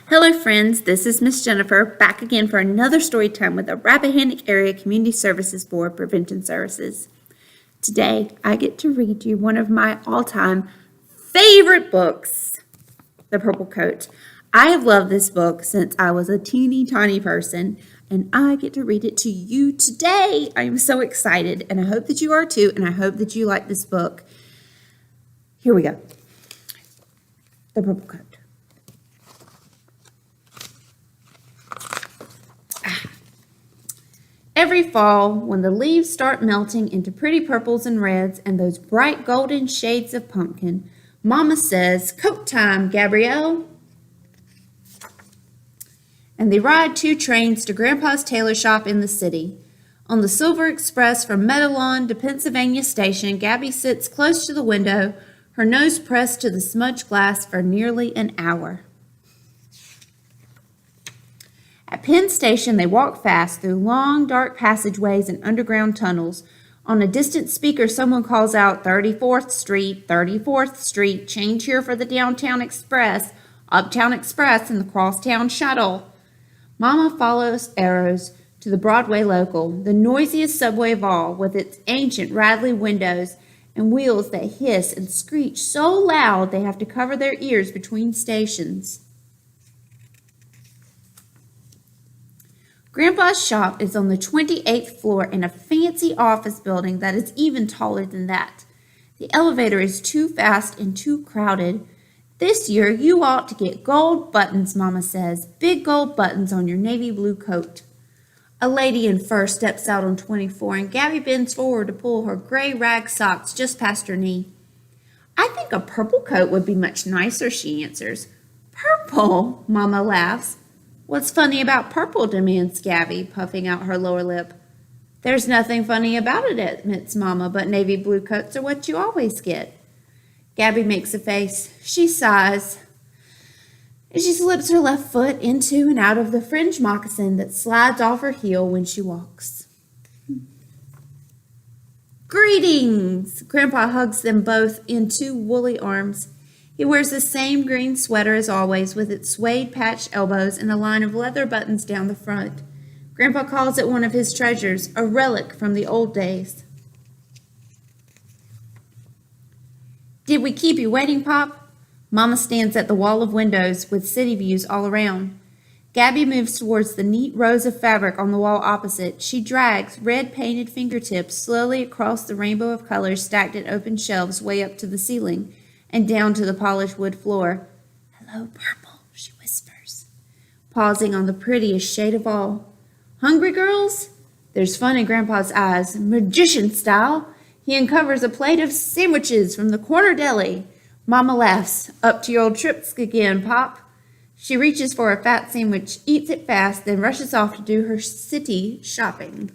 Hello friends, this is Miss Jennifer back again for another story time with the Rappahannock Area Community Services Board Prevention Services. Today I get to read you one of my all-time favorite books, The Purple Coat. I have loved this book since I was a teeny tiny person, and I get to read it to you today. I am so excited, and I hope that you are too, and I hope that you like this book. Here we go. The Purple Coat. Every fall, when the leaves start melting into pretty purples and reds and those bright golden shades of pumpkin, Mama says, "Coat time, Gabrielle." And they ride 2 trains to Grandpa's tailor shop in the city. On the Silver Express from Meadowlawn to Pennsylvania Station, Gabby sits close to the window, her nose pressed to the smudged glass for nearly an hour. At Penn Station, they walk fast through long, dark passageways and underground tunnels. On a distant speaker, someone calls out, 34th Street, 34th Street, change here for the Downtown Express, Uptown Express, and the Crosstown Shuttle. Mama follows arrows to the Broadway local, the noisiest subway of all, with its ancient, rattly windows and wheels that hiss and screech so loud they have to cover their ears between stations. Grandpa's shop is on the 28th floor in a fancy office building that is even taller than that. The elevator is too fast and too crowded. This year, you ought to get gold buttons, Mama says, big gold buttons on your navy blue coat. A lady in fur steps out on 24, and Gabby bends forward to pull her gray rag socks just past her knee. "I think a purple coat would be much nicer," she answers. "Purple?" Mama laughs. "What's funny about purple?" demands Gabby, puffing out her lower lip. "There's nothing funny about it," admits Mama, "but navy blue coats are what you always get." Gabby makes a face. She sighs as she slips her left foot into and out of the fringe moccasin that slides off her heel when she walks. "Greetings!" Grandpa hugs them both in 2 woolly arms. He wears the same green sweater as always, with its suede patched elbows and a line of leather buttons down the front. Grandpa calls it one of his treasures, a relic from the old days. "Did we keep you waiting, Pop?" Mama stands at the wall of windows with city views all around. Gabby moves towards the neat rows of fabric on the wall opposite. She drags red-painted fingertips slowly across the rainbow of colors stacked in open shelves way up to the ceiling and down to the polished wood floor. "Hello, purple," she whispers, pausing on the prettiest shade of all. "Hungry, girls?" There's fun in Grandpa's eyes, magician style. He uncovers a plate of sandwiches from the corner deli. Mama laughs. "Up to your old tricks again, Pop." She reaches for a fat sandwich, eats it fast, then rushes off to do her city shopping.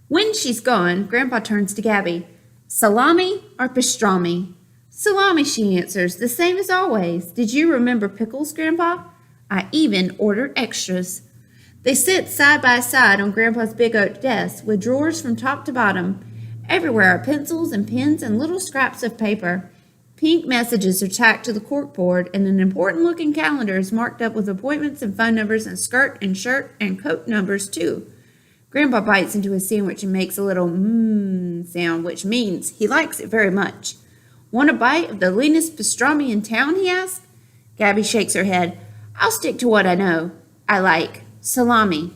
When she's gone, Grandpa turns to Gabby. "Salami or pastrami?" "Salami," she answers, "the same as always. Did you remember pickles, Grandpa? I even ordered extras." They sit side by side on Grandpa's big oak desk with drawers from top to bottom. Everywhere are pencils and pens and little scraps of paper. Pink messages are tacked to the corkboard, and an important-looking calendar is marked up with appointments and phone numbers and skirt and shirt and coat numbers, too. Grandpa bites into his sandwich and makes a little sound, which means he likes it very much. "Want a bite of the leanest pastrami in town?" he asks. Gabby shakes her head. "I'll stick to what I know. I like salami."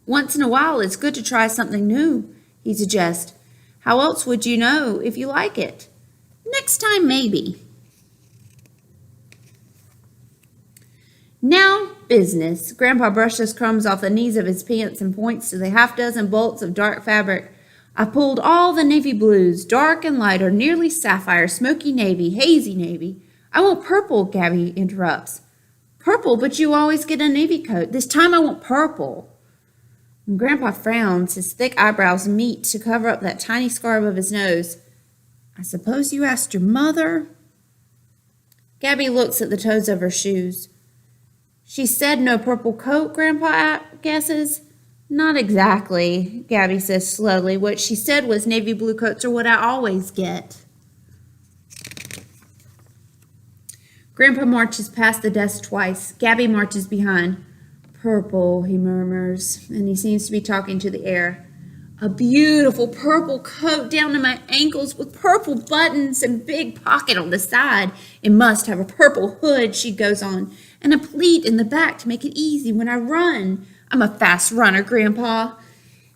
"Once in a while, it's good to try something new," he suggests. "How else would you know if you like it?" "Next time, maybe." "Now, business." Grandpa brushes crumbs off the knees of his pants and points to the half-dozen bolts of dark fabric. "I pulled all the navy blues, dark and lighter, nearly sapphire, smoky navy, hazy navy." "I want purple," Gabby interrupts. "Purple, but you always get a navy coat. This time I want purple." And Grandpa frowns, his thick eyebrows meet to cover up that tiny scar above his nose. "I suppose you asked your mother?" Gabby looks at the toes of her shoes. "She said no purple coat," Grandpa guesses. "Not exactly," Gabby says slowly. "What she said was navy blue coats are what I always get." Grandpa marches past the desk twice. Gabby marches behind. Purple, he murmurs, and he seems to be talking to the air. A beautiful purple coat down to my ankles with purple buttons and big pocket on the side. It must have a purple hood, she goes on, and a pleat in the back to make it easy when I run. I'm a fast runner, Grandpa.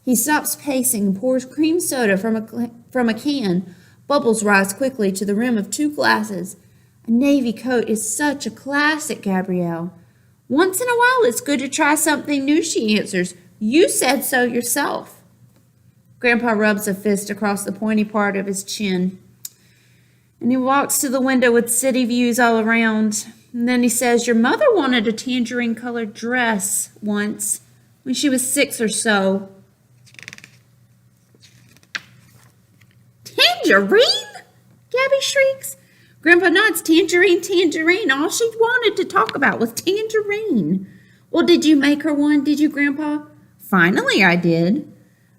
He stops pacing and pours cream soda from a can. Bubbles rise quickly to the rim of 2 glasses. A navy coat is such a classic, Gabrielle. Once in a while, it's good to try something new, she answers. You said so yourself. Grandpa rubs a fist across the pointy part of his chin, and he walks to the window with city views all around. And then he says, your mother wanted a tangerine-colored dress once when she was 6 or so. Tangerine? Gabby shrieks. Grandpa nods. Tangerine, tangerine. All she wanted to talk about was tangerine. Well, did you make her one, did you, Grandpa? Finally, I did.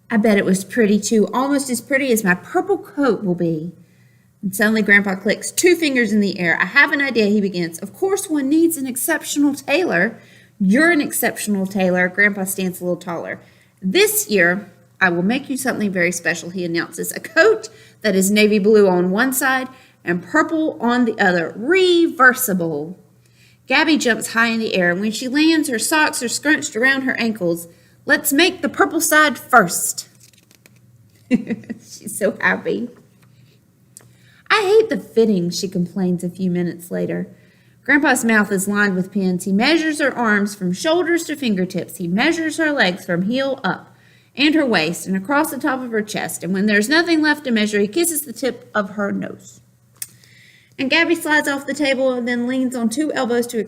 I bet it was pretty, too. Almost as pretty as my purple coat will be. And suddenly Grandpa clicks 2 fingers in the air. I have an idea, he begins. Of course, one needs an exceptional tailor. You're an exceptional tailor. Grandpa stands a little taller. This year, I will make you something very special, he announces. A coat that is navy blue on one side and purple on the other. Reversible. Gabby jumps high in the air, and when she lands, her socks are scrunched around her ankles. Let's make the purple side first. She's so happy. I hate the fitting, she complains a few minutes later. Grandpa's mouth is lined with pins. He measures her arms from shoulders to fingertips. He measures her legs from heel up, and her waist, and across the top of her chest. And when there's nothing left to measure, he kisses the tip of her nose. And Gabby slides off the table and then leans on 2 elbows to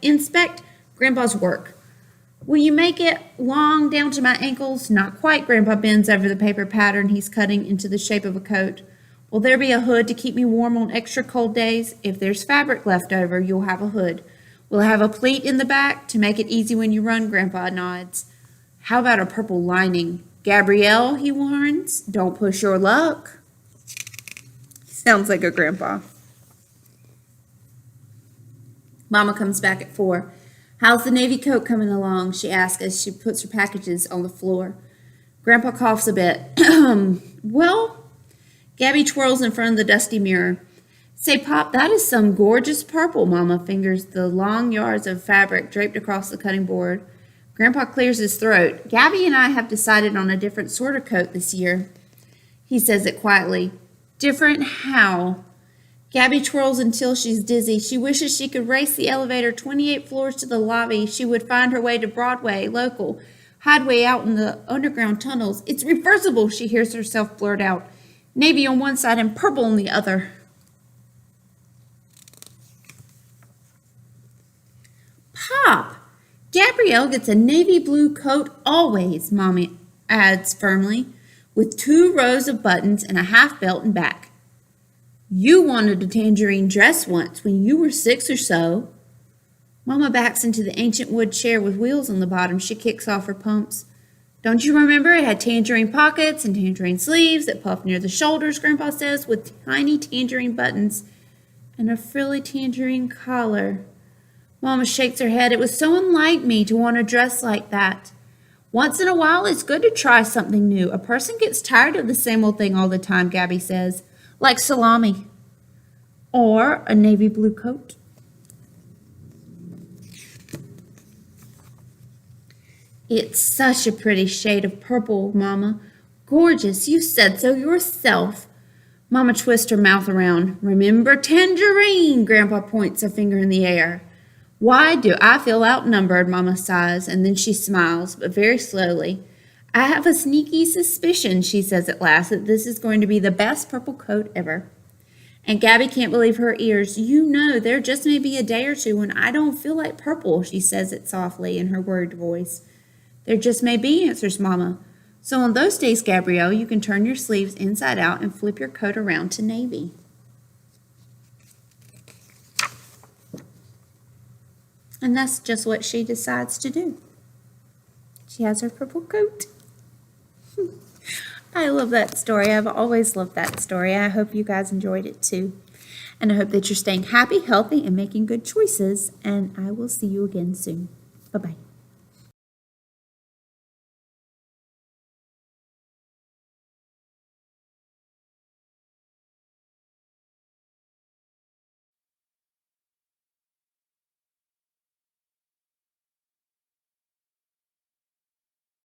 inspect Grandpa's work. Will you make it long down to my ankles? Not quite. Grandpa bends over the paper pattern he's cutting into the shape of a coat. Will there be a hood to keep me warm on extra cold days? If there's fabric left over, you'll have a hood. Will I have a pleat in the back to make it easy when you run? Grandpa nods. How about a purple lining? Gabrielle, he warns, don't push your luck. Sounds like a grandpa. Mama comes back at 4. How's the navy coat coming along? She asks as she puts her packages on the floor. Grandpa coughs a bit. Well, Gabby twirls in front of the dusty mirror. Say, Pop, that is some gorgeous purple. Mama fingers the long yards of fabric draped across the cutting board. Grandpa clears his throat. Gabby and I have decided on a different sort of coat this year. He says it quietly. Different how? Gabby twirls until she's dizzy. She wishes she could race the elevator 28 floors to the lobby. She would find her way to Broadway, local, hide way out in the underground tunnels. It's reversible, she hears herself blurt out. Navy on one side and purple on the other. Pop! Gabrielle gets a navy blue coat always, Mommy adds firmly, with 2 rows of buttons and a half belt and back. You wanted a tangerine dress once when you were 6 or so. Mama backs into the ancient wood chair with wheels on the bottom. She kicks off her pumps. Don't you remember it had tangerine pockets and tangerine sleeves that puffed near the shoulders, Grandpa says, with tiny tangerine buttons and a frilly tangerine collar. Mama shakes her head. It was so unlike me to want a dress like that. Once in a while, it's good to try something new. A person gets tired of the same old thing all the time, Gabby says, like salami or a navy blue coat. It's such a pretty shade of purple, Mama. Gorgeous. You said so yourself. Mama twists her mouth around. Remember tangerine? Grandpa points a finger in the air. Why do I feel outnumbered? Mama sighs, and then she smiles, but very slowly. I have a sneaky suspicion, she says at last, that this is going to be the best purple coat ever. And Gabby can't believe her ears. You know, there just may be a day or two when I don't feel like purple, she says it softly in her worried voice. There just may be, answers Mama. So on those days, Gabrielle, you can turn your sleeves inside out and flip your coat around to navy. And that's just what she decides to do. She has her purple coat. I love that story. I've always loved that story. I hope you guys enjoyed it too. And I hope that you're staying happy, healthy, and making good choices. And I will see you again soon. Bye-bye.